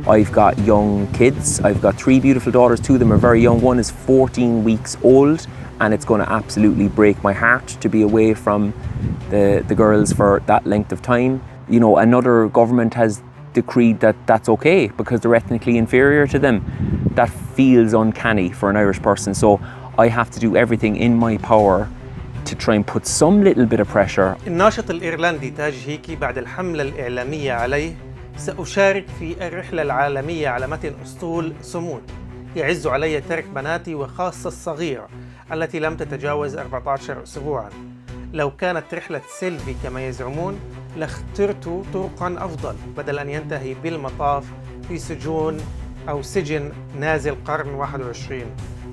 I've got young kids. I've got 3 beautiful daughters. 2 of them are very young. One is 14 weeks old, and it's going to absolutely break my heart to be away from the girls for that length of time. You know, another government has decreed that that's okay because they're ethnically inferior to them. That feels uncanny for an Irish person. So I have to do everything in my power to try and put some little bit of pressure. الناشط الإيرلندي تاج هيكي بعد الحملة الإعلامية عليه: سأشارك في الرحلة العالمية على متن أسطول صمود. يعز علي ترك بناتي وخاصة الصغيرة التي لم تتجاوز 14 أسبوعاً. لو كانت رحلة سيلفي كما يزعمون لاخترت طرقاً أفضل بدل أن ينتهي بالمطاف في سجون أو سجن نازل القرن 21،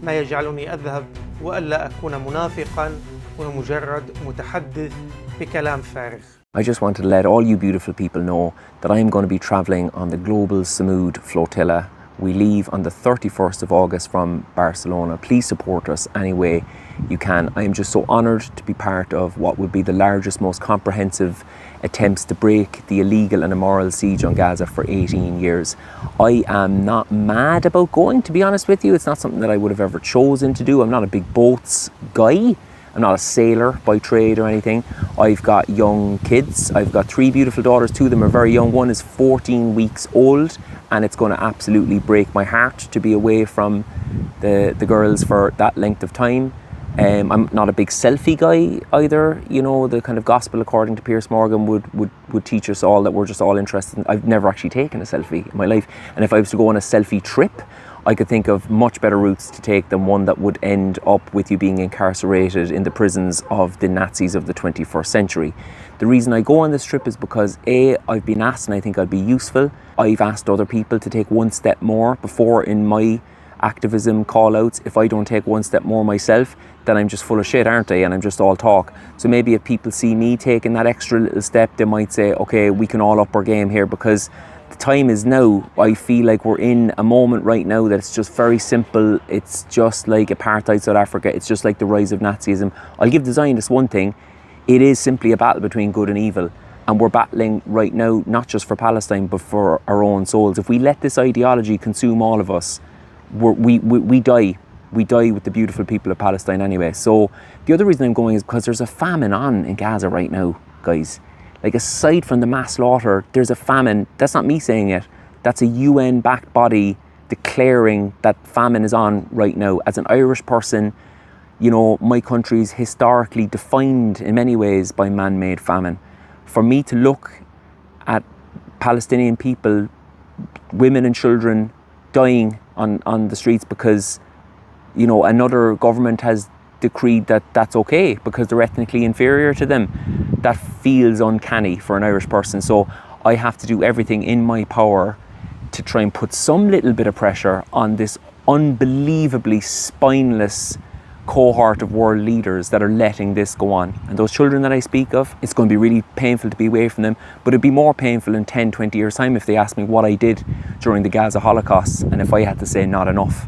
ما يجعلني أذهب وألا أكون منافقاً ومجرد متحدث بكلام فارغ. I just wanted to let all you beautiful people know that I'm going to be travelling on the Global Samud Flotilla. We leave on the 31st of August from Barcelona. Please support us any way you can. I am just so honoured to be part of what would be the largest, most comprehensive attempts to break the illegal and immoral siege on Gaza for 18 years. I am not mad about going, to be honest with you. It's not something that I would have ever chosen to do. I'm not a big boats guy. I'm not a sailor by trade or anything. I've got young kids. I've got 3 beautiful daughters. 2 of them are very young. One is 14 weeks old, and it's going to absolutely break my heart to be away from the girls for that length of time. I'm not a big selfie guy either. You know, the kind of gospel according to Piers Morgan would teach us all that we're just all interested in. I've never actually taken a selfie in my life. And if I was to go on a selfie trip, I could think of much better routes to take than one that would end up with you being incarcerated in the prisons of the Nazis of the 21st century. The reason I go on this trip is because A, I've been asked and I think I'd be useful. I've asked other people to take one step more before in my activism call-outs. If I don't take one step more myself, then I'm just full of shit, aren't I? And I'm just all talk. So maybe if people see me taking that extra little step, they might say, okay, we can all up our game here, because the time is now. I feel like we're in a moment right now that it's just very simple. It's just like apartheid South Africa. It's just like the rise of Nazism. I'll give the Zionists one thing. It is simply a battle between good and evil. And we're battling right now, not just for Palestine, but for our own souls. If we let this ideology consume all of us, we die. We die with the beautiful people of Palestine anyway. So the other reason I'm going is because there's a famine on in Gaza right now, guys. Like, aside from the mass slaughter, there's a famine. That's not me saying it. That's a UN-backed body declaring that famine is on right now. As an Irish person, you know, my country's historically defined in many ways by man-made famine. For me to look at Palestinian people, women and children dying on the streets because, you know, another government has decreed that that's okay because they're ethnically inferior to them, that feels uncanny for an Irish person. So I have to do everything in my power to try and put some little bit of pressure on this unbelievably spineless cohort of world leaders that are letting this go on. And those children that I speak of, it's going to be really painful to be away from them, but it'd be more painful in 10, 20 years time if they asked me what I did during the Gaza Holocaust and if I had to say not enough.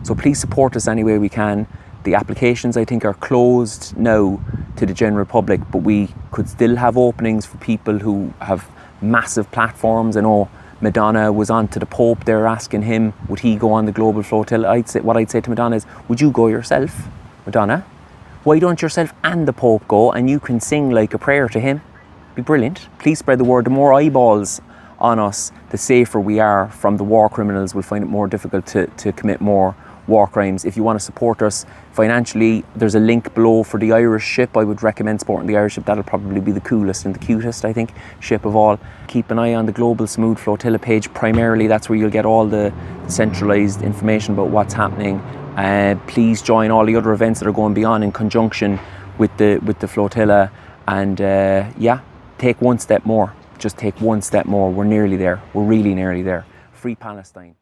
So please support us any way we can. The applications, I think, are closed now to the general public, but we could still have openings for people who have massive platforms. I know Madonna was on to the Pope there asking him, would he go on the global flotilla? What I'd say to Madonna is, would you go yourself, Madonna? Why don't yourself and the Pope go and you can sing like a prayer to him? Be brilliant. Please spread the word. The more eyeballs on us, the safer we are from the war criminals. We'll find it more difficult to commit more war crimes. If you want to support us financially, there's a link below for the Irish ship. I would recommend supporting the Irish ship. That'll probably be the coolest and the cutest, I think, ship of all. Keep an eye on the Global Smooth Flotilla page. Primarily, that's where you'll get all the centralised information about what's happening. Please join all the other events that are going beyond in conjunction with the flotilla. And yeah, take one step more. Just take one step more. We're nearly there. We're really nearly there. Free Palestine.